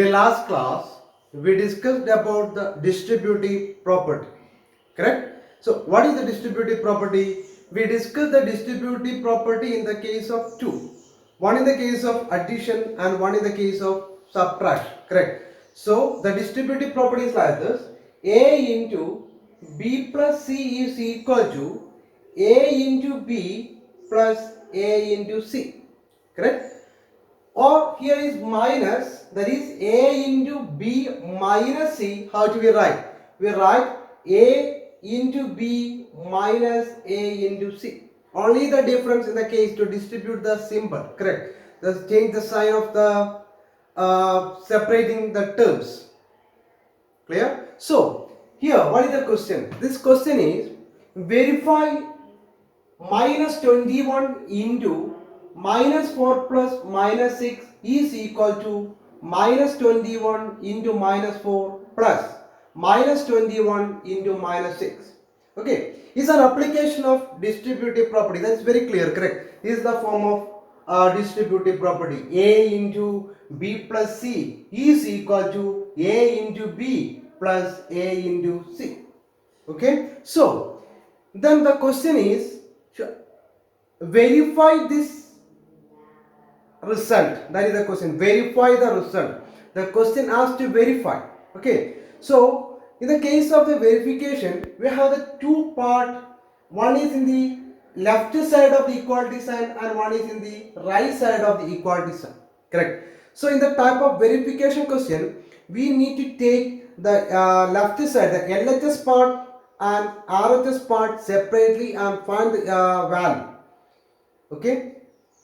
the last class, we discussed about the distributive property, correct? So, what is the distributive property? We discussed the distributive property in the case of two. One in the case of addition and one in the case of subtraction, correct? So, the distributive property is like this. A into B plus C is equal to A into B plus A into C, correct? Or here is minus, that is A into B minus C. How do we write? We write A into B minus A into C. Only the difference in the case to distribute the symbol, correct? Just change the sign of the separating the terms. Clear? So, here what is the question? This question is verify minus 21 into minus 4 plus minus 6 is equal to minus 21 into minus 4 plus minus 21 into minus 6. Okay, it's an application of distributive property. That's very clear, correct? This is the form of distributive property. A into B plus C is equal to A into B plus A into C. Okay, so then the question is, verify this result. That is the question. Verify the result. The question asks to verify. Okay. So in the case of the verification, we have the two part. One is in the left side of the equality sign and one is in the right side of the equality sign. Correct. So in the type of verification question, we need to take the left side, the LHS part and RHS part separately and find the value. Okay,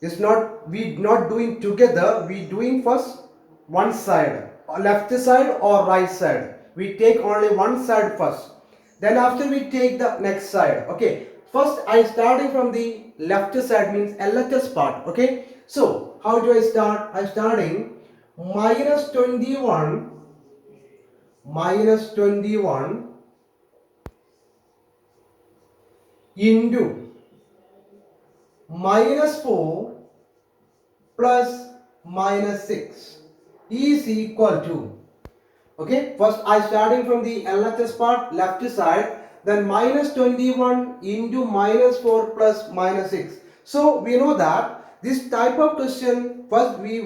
it's not, we not doing together, we doing first one side, left side or right side. We take only one side first, then after we take the next side. Okay, first I starting from the left side, means LHS part. Okay, so how do I start? I starting minus 21 into minus 4 plus minus 6 is equal to, okay, first I starting from the LHS part, left side, then minus 21 into minus 4 plus minus 6. So we know that this type of question, first we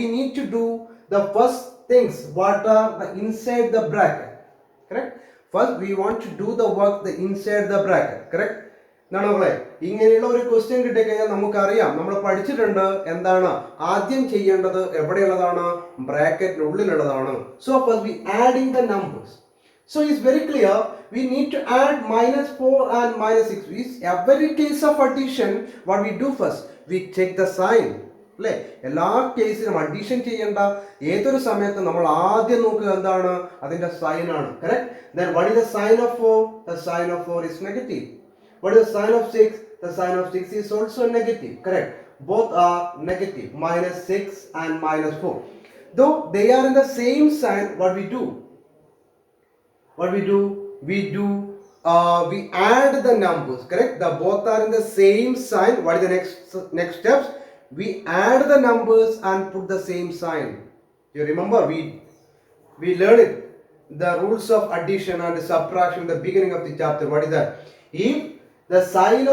need to do the first things what are the inside the bracket, correct? First we want to do the work the inside the bracket, correct? നമ്മളെ ഇങ്ങനെയുള്ള ഒരു question കിട്ടിക്കഴിഞ്ഞാൽ നമുക്കറിയാം, നമ്മൾ പഠിച്ചിട്ടുണ്ട് എന്താണ് ആദ്യം ചെയ്യേണ്ടത്, എവിടെയുള്ളതാണ്, ബ്രാക്കറ്റിനുള്ളിലുള്ളതാണ്. So first we adding the numbers. So it's very clear, we need to add minus 4 and minus 6. In every case of addition, what we do first, we check the sign. അല്ലേ, എല്ലാ കേസിലും അഡീഷൻ ചെയ്യേണ്ട ഏതൊരു സമയത്തും നമ്മൾ ആദ്യം നോക്കുക എന്താണ്, അതിന്റെ സൈൻ ആണ്. Correct. Then what is the sign of 4? The sign of 4 is negative. What is the sign of 6? The sign of 6 is also negative. Correct. Both are negative. Minus 6 and minus 4. Though they are in the same sign, what we do? We add the numbers. Correct. The both are in the same sign. What is the next steps? We add the numbers and put the same sign. You remember we learned it. The rules of addition and subtraction in the beginning of the chapter. What is that? If the sign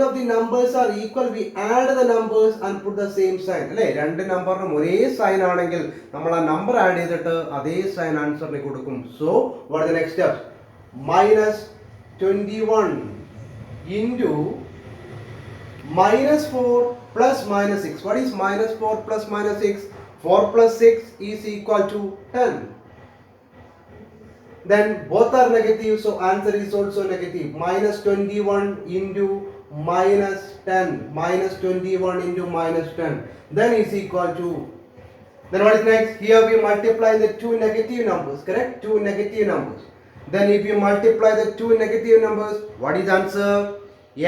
of the numbers are equal, we add the numbers and put the same sign. അല്ലേ, രണ്ട് നമ്പറിനും ഒരേ sign ആണെങ്കിൽ നമ്മൾ ആ number add ചെയ്തിട്ട് അതേ sign ആൻസറിന് കൊടുക്കും. So what are the next steps? minus 21 into minus 4 plus minus 6. What is minus 4 plus minus 6? 4 plus 6 is equal to 10. Then both are negative, so answer is also negative. Minus 21 into minus 10. Minus 21 into minus 10. Then is equal to. Then what is next? Here we multiply the two negative numbers. Correct? Two negative numbers. Then if you multiply the two negative numbers, what is answer?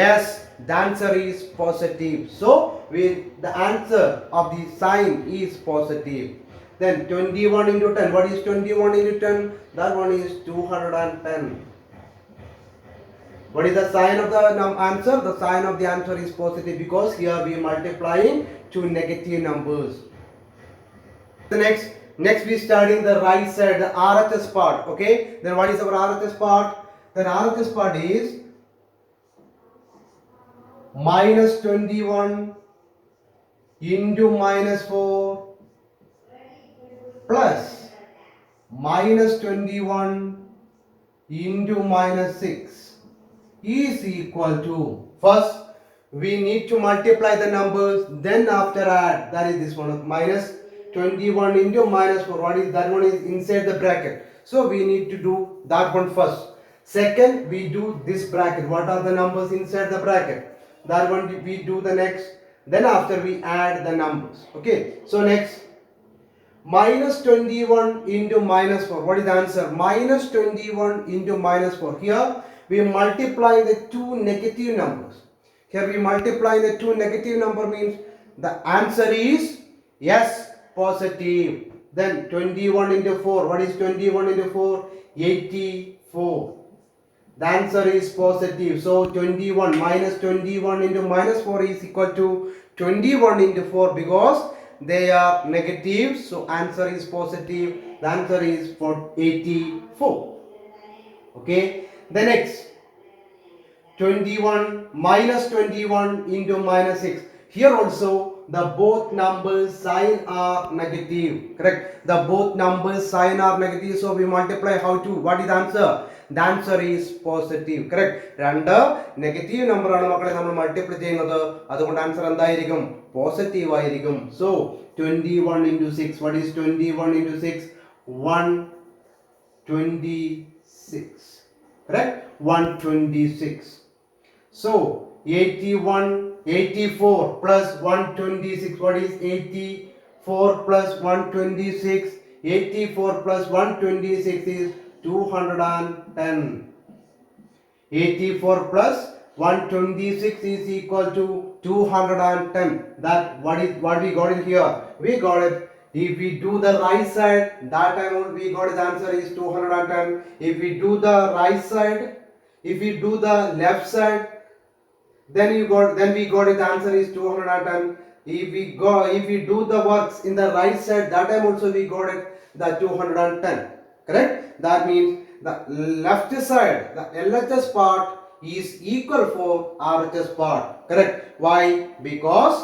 Yes, the answer is positive. So the answer of the sign is positive. Then 21 into 10. What is 21 into 10? That one is 210. What is the sign of the answer? The sign of the answer is positive because here we are multiplying two negative numbers. The next, Next we studying the right side, the RHS part. Okay, then what is our RHS part? Then RHS part is minus 21 into minus 4 plus minus 21 into minus 6 is equal to, first we need to multiply the numbers, then after add, that is this one, minus 21 into minus 4, what is that one is inside the bracket, so we need to do that one first. Second, we do this bracket, what are the numbers inside the bracket, that one we do the next, then after we add the numbers. Okay, so next, minus 21 into minus 4, what is the answer? Minus 21 into minus 4, here we multiply the two negative numbers. Here we multiply the two negative number means the answer is yes, positive. Then 21 into 4, what is 21 into 4? 84. The answer is positive. So 21 minus 21 into minus 4 is equal to 21 into 4 because they are negative. So answer is positive. The answer is for 84. Okay. The next 21 minus 21 into minus 6. Here also the both numbers sign are negative. Correct. The both numbers sign are negative. So we multiply how to? What is the answer? The answer is positive. Correct. രണ്ട് negative number ആണ് മക്കളെ നമ്മൾ multiply ചെയ്യുന്നത്. അതുകൊണ്ട് answer എന്തായിരിക്കും? Positive ആയിരിക്കും. So 21 into 6. What is 21 into 6? 126. Correct? 126. So 84 plus 126. What is 84 plus 126? 84 plus 126 is 210. 84 plus 126 is equal to 210. That what we got in here? We got it. If we do the right side, that amount we got the answer is 210. If we do the right side, if we do the left side, then we got it, the answer is 210. If we do the works in the right side, that time also we got it the 210. Correct? That means the left side, the LHS part is equal for RHS part. Correct? Why? Because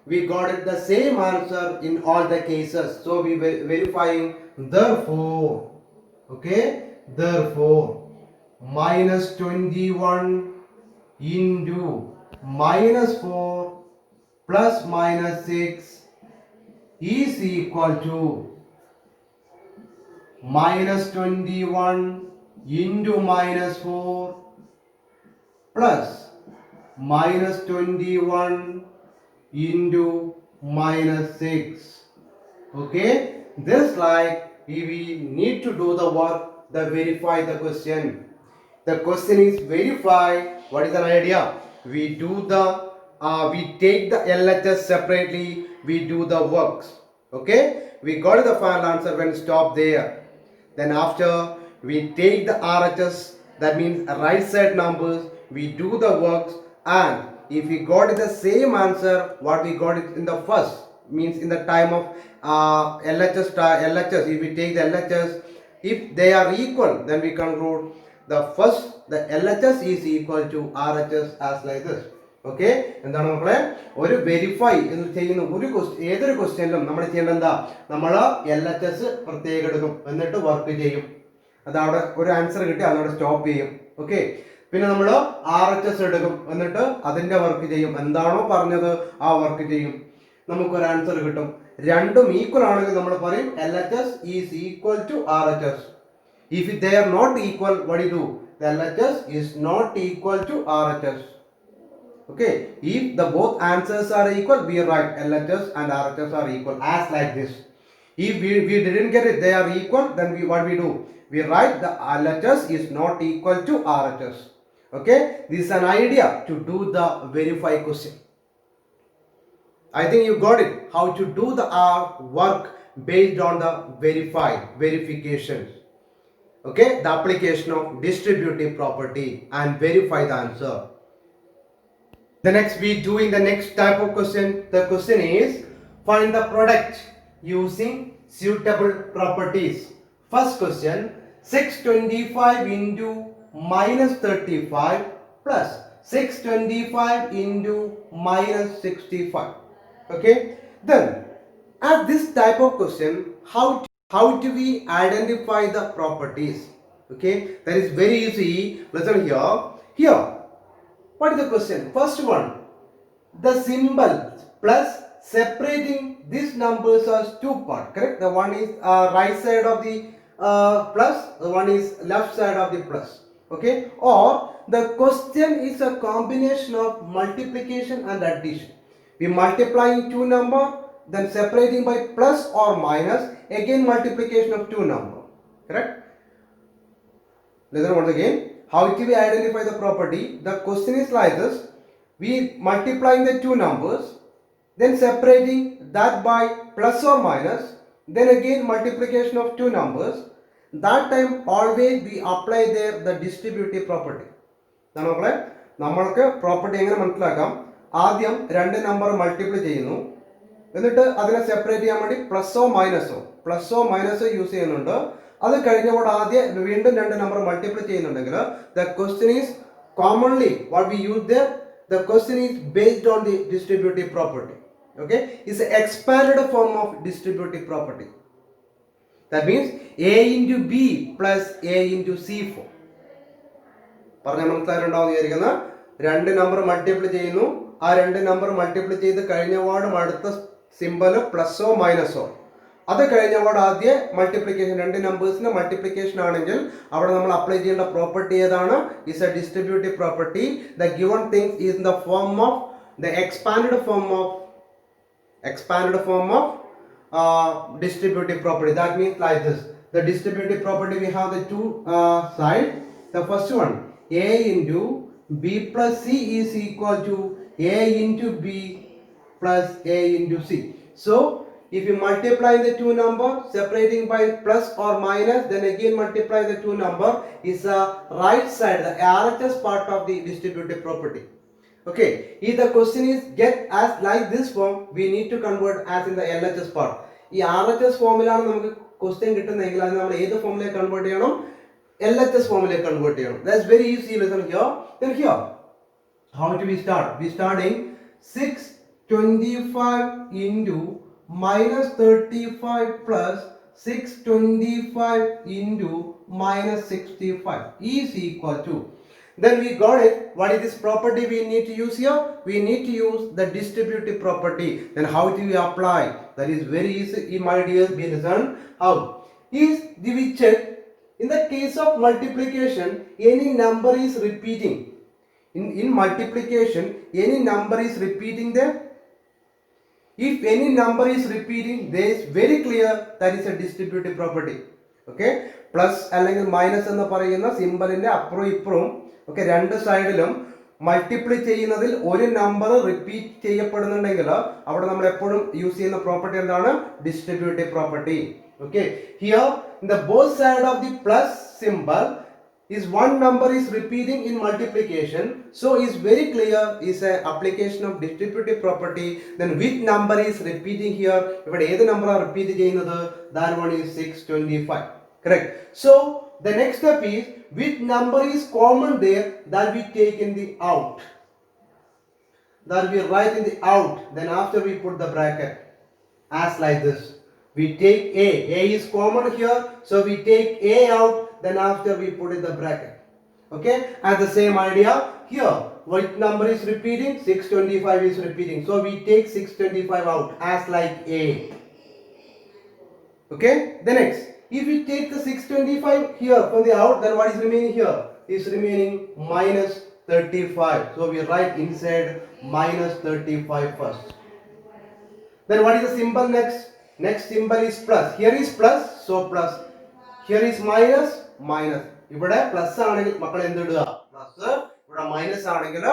we got it the same answer in all the cases. So we verifying. Therefore, okay, therefore minus 21 into minus 4 plus minus 6 is equal to minus 21 into minus 4 plus minus 21 into minus 6. Okay, this like if we need to do the work, the verify the question. The question is verify. What is the idea? We do the we take the LHS separately, we do the works. Okay, we got the final answer when stop there. Then after we take the RHS, that means right side numbers, we do the works, and if we got the same answer what we got it in the first, means in the time of LHS, if we take the LHS, if they are equal, then we conclude the first, the LHS is equal to RHS as like this. Okay, എന്താണ് മക്കളെ, ഒരു verify എന്ന് ചെയ്യുന്ന ഒരു ഏതൊരു ക്വസ്റ്റ്യനിലും നമ്മൾ ചെയ്യേണ്ട എന്താ, നമ്മൾ LHS പ്രത്യേകം എടുക്കും, എന്നിട്ട് വർക്ക് ചെയ്യും. അതവിടെ ഒരു ആൻസർ കിട്ടി അതവിടെ സ്റ്റോപ്പ് ചെയ്യും. ഓക്കെ, പിന്നെ നമ്മൾ RHS എടുക്കും, എന്നിട്ട് അതിന്റെ വർക്ക് ചെയ്യും. എന്താണോ പറഞ്ഞത് ആ വർക്ക് ചെയ്യും, നമുക്കൊരു ആൻസർ കിട്ടും. രണ്ടും ഈക്വൽ ആണെങ്കിൽ നമ്മൾ പറയും LHS is equal to RHS. If they are not equal, what do you do? The LHS is not equal to RHS. Okay, if the both answers are equal, we write LHS and RHS are equal as like this. If we didn't get it, they are equal, then what we do? We write the LHS is not equal to RHS. Okay, this is an idea to do the verify question. I think you got it, how to do the work based on the verifications. Okay, the application of distributive property and verify the answer. The next we doing the next type of question. The question is find the product using suitable properties. First question, 625 into minus 35 plus 625 into minus 65. Okay, then at this type of question, how do we identify the properties? Okay, that is very easy. Listen here. Here, what is the question? First one, the symbol plus separating these numbers as two parts, correct? The one is right side of the plus, the one is left side of the plus, okay? Or the question is a combination of multiplication and addition. We multiplying two number, then separating by plus or minus, again multiplication of two number, correct? Listen once again. How do we identify the property? The question is like this. We multiplying the two numbers, then separating that by plus or minus, then again multiplication of two numbers. That time always we apply there the distributive property. നമ്മളെ നമ്മൾക്ക് property എങ്ങനെ മനസ്സിലാക്കാം? ആദ്യം രണ്ട് number multiply ചെയ്യുന്നു, എന്നിട്ട് അതിനെ separate ചെയ്യാൻ വേണ്ടി പ്ലസോ മൈനസോ യൂസ് ചെയ്യുന്നുണ്ട്. അത് കഴിഞ്ഞപ്പോൾ ആദ്യം വീണ്ടും രണ്ട് നമ്പർ മൾട്ടിപ്ലൈ ചെയ്യുന്നുണ്ടെങ്കിൽ the question is commonly what we use there, the question is based on the distributive property. Okay, is an expanded form of distributive property. That means a into b plus a into c form. പറഞ്ഞ മനസ്സിലായിട്ടുണ്ടാവുന്ന വിചാരിക്കുന്ന രണ്ട് number multiply ചെയ്യുന്നു, ആ രണ്ട് number multiply ചെയ്ത് കഴിഞ്ഞപാടും അടുത്ത symbol പ്ലസോ മൈനസോ, അത് കഴിഞ്ഞപാട് ആദ്യ മൾട്ടിപ്ലിക്കേഷൻ, രണ്ട് നമ്പേഴ്സിന്റെ മൾട്ടിപ്ലിക്കേഷൻ ആണെങ്കിൽ അവിടെ നമ്മൾ അപ്ലൈ ചെയ്യേണ്ട പ്രോപ്പർട്ടി ഏതാണ്? Is A distributive property. The given things is in the form of the expanded form of distributive property. That means like this. The distributive property, we have the two sides. The first one, a into b plus c is equal to a into b plus a into c. So if you multiply the two numbers separating by plus or minus, then again multiply the two number, is the right side, the RHS part of the distributive property. Okay, if the question is get as like this form, we need to convert as in the LHS part. ഈ RHS ഫോമിലാണ് നമുക്ക് question കിട്ടുന്നതെങ്കിൽ അത് നമ്മൾ ഏത് ഫോമിലേക്ക് convert ചെയ്യണം? LHS ഫോമിലേക്ക് convert ചെയ്യണം. That's very easy. Listen here. Then here, how do we start? We starting 625 into minus 35 plus 625 into minus 65 is equal to. Then we got it. What is this property we need to use here? We need to use the distributive property. Then how do we apply? That is very easy, my dear. Be listen. How is do we check? In the case of multiplication, any number is repeating. In multiplication, any number is repeating there. If any number is repeating, there is very clear that is a distributive property. Okay, plus അല്ലെങ്കിൽ minus എന്ന് പറയുന്ന സിമ്പലിന്റെ അപ്പുറം ഇപ്പുറവും ഒക്കെ രണ്ട് സൈഡിലും multiply ചെയ്യുന്നതിൽ ഒരു number repeat ചെയ്യപ്പെടുന്നുണ്ടെങ്കിൽ അവിടെ നമ്മൾ എപ്പോഴും യൂസ് ചെയ്യുന്ന പ്രോപ്പർട്ടി എന്താണ്? Distributive property. Okay, here in the both side of the plus symbol is one number is repeating in multiplication, so is very clear is a application of distributive property. Then which number is repeating here? ഇവിടെ ഏത് number ആണ് repeat ചെയ്യുന്നത്? That one is 625. Correct. So the next step is which number is common there, that we take in the out, that we write in the out. Then after we put the bracket as like this. We take a is common here, so we take a out, then after we put in the bracket. Okay, and the same idea here, what number is repeating? 625 is repeating, so we take 625 out as like a. Okay, the next, if we take the 625 here from the out, then what is remaining here? Is remaining minus 35, so we write inside minus 35 first. Then what is the symbol next? Next symbol is plus. Here is plus, so plus. Here is minus, minus. ഇവിടെ plus ആണെങ്കിൽ മക്കൾ എന്ത് ഇടുക? Plus. ഇവിടെ minus ആണെങ്കിൽ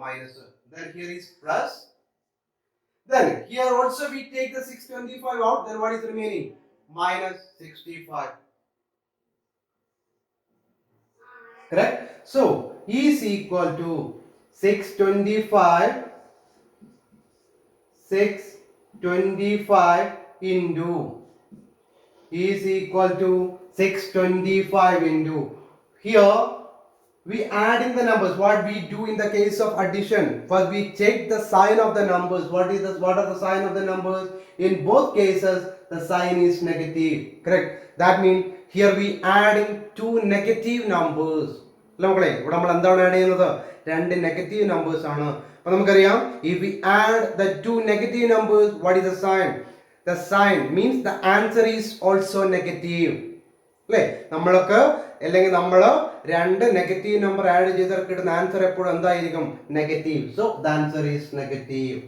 minus. Then here is plus. Then here also we take the 625 out. Then what is remaining? Minus 65. Correct? So is equal to 625 into is equal to 625 into. Here we add in the numbers. What we do in the case of addition, first we check the sign of the numbers. What are the sign of the numbers? In both cases the sign is negative, correct? That means here we adding two negative numbers. ഇവിടെ നമ്മൾ എന്താണ് add ചെയ്യുന്നത്? രണ്ട് negative numbers ആണ്. അപ്പോൾ നമുക്കറിയാം, if we add the two negative numbers, what is the sign? The sign means the answer is also negative. അല്ലേ? നമ്മളൊക്കെ അല്ലെങ്കിൽ നമ്മൾ രണ്ട് നെഗറ്റീവ് നമ്പർ ആഡ് ചെയ്താൽ കിട്ടുന്ന ആൻസർ എപ്പോഴും എന്തായിരിക്കും? Negative. So the answer is negative.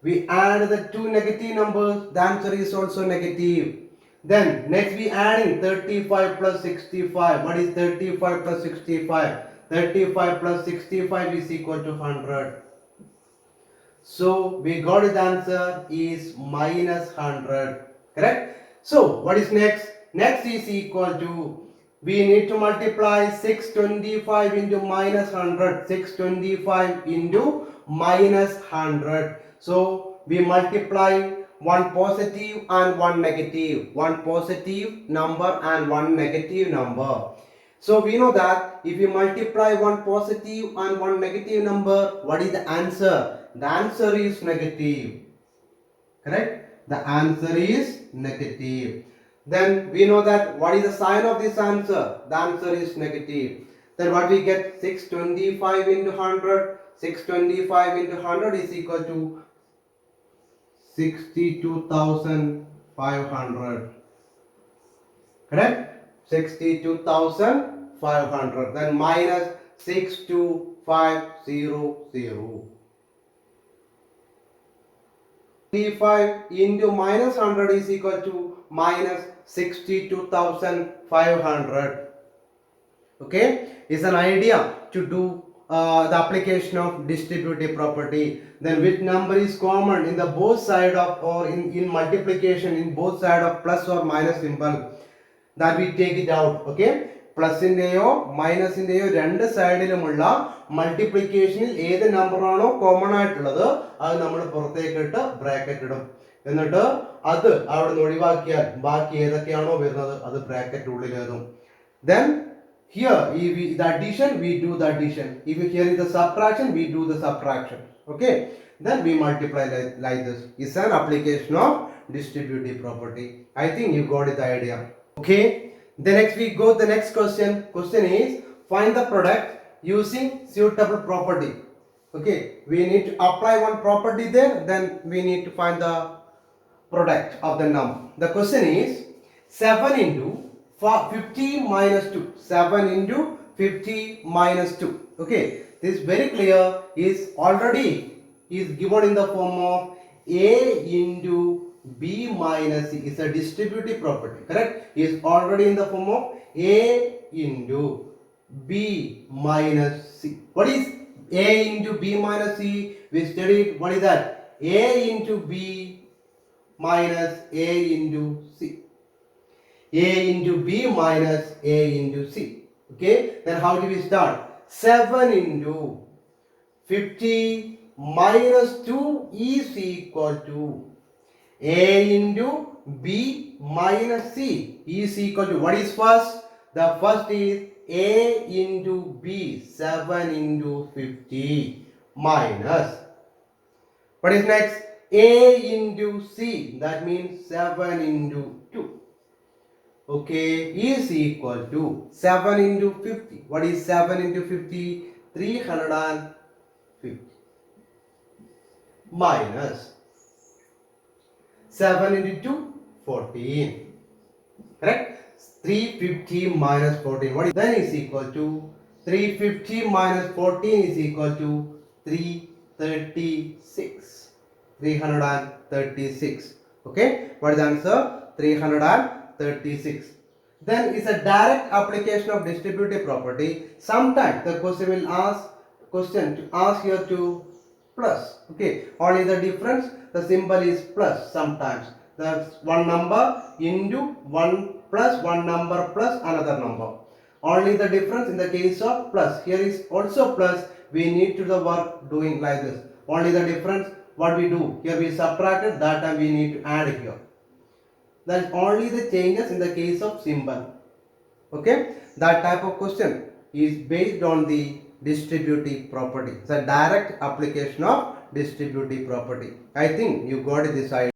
We add the two negative numbers, the answer is also negative. Then next we adding 35 plus 65. What is 35 plus 65? 35 plus 65 is equal to 100. So we got the answer is minus 100. Correct? So what is next? Next is equal to, we need to multiply 625 into minus 100. 625 into minus 100. So we multiply one positive and one negative. One positive number and one negative number. So we know that if you multiply one positive and one negative number, what is the answer? The answer is negative. Correct? The answer is negative. Then we know that what is the sign of this answer? The answer is negative. Then what we get? 625 into 100. 625 into 100 is equal to 62,500. Correct? 62,500. Then minus 62500. 35 into minus 100 is equal to minus 62,500. Okay, it's an idea to do the application of distributive property. Then which number is common in the both side of, or in multiplication in both side of plus or minus symbol, that we take it out. Okay, പ്ലസിന്റെയോ മൈനസിന്റെയോ രണ്ട് സൈഡിലുമുള്ള മൾട്ടിപ്ലിക്കേഷനിൽ ഏത് number ആണോ common ആയിട്ടുള്ളത് അത് നമ്മൾ പുറത്തേക്ക് ഇട്ട് bracket ഇടും. എന്നിട്ട് അത് അവിടെ നിന്ന് ഒഴിവാക്കിയാൽ ബാക്കി ഏതൊക്കെയാണോ വരുന്നത് അത് ബ്രാക്കറ്റ് ഉള്ളിൽ എഴുതും. Then here the addition, we do the addition. If here is the subtraction, we do the subtraction. Okay, then we multiply like this. It's an application of distributive property. I think you got it, the idea. Okay, then next we go the next question. Question is, find the product using suitable property. Okay, we need to apply one property there, then we need to find the product of the number. The question is 7 into 50 minus 2. 7 into 50 minus 2. Okay, this is very clear, is already is given in the form of A into B minus C. Is a distributive property, correct? Is already in the form of A into B minus C. What is A into B minus C? We studied, what is that? A into B minus A into C. A into B minus A into C. Okay, then how do we start? 7 into 50 minus 2 is equal to A into B minus C is equal to, what is first? The first is A into B, 7 into 50 minus, what is next? A into C, that means 7 into 2. Okay, is equal to 7 into 50. What is 7 into 50? 350 minus 7 into 2, 14. Correct? 350 minus 14. What is then is equal to 350 minus 14 is equal to 336. 336. Okay, what is the answer? 336. Then it's a direct application of distributive property. Sometimes the question will ask here to plus. Okay, only the difference, the symbol is plus. Sometimes that's one number into one plus one number plus another number. Only the difference in the case of plus, here is also plus, we need to do the work doing like this. Only the difference, what we do here, we subtracted, that time we need to add here. That is only the changes in the case of symbol. Okay, that type of question is based on the distributive property. It's a direct application of distributive property. I think you got this idea.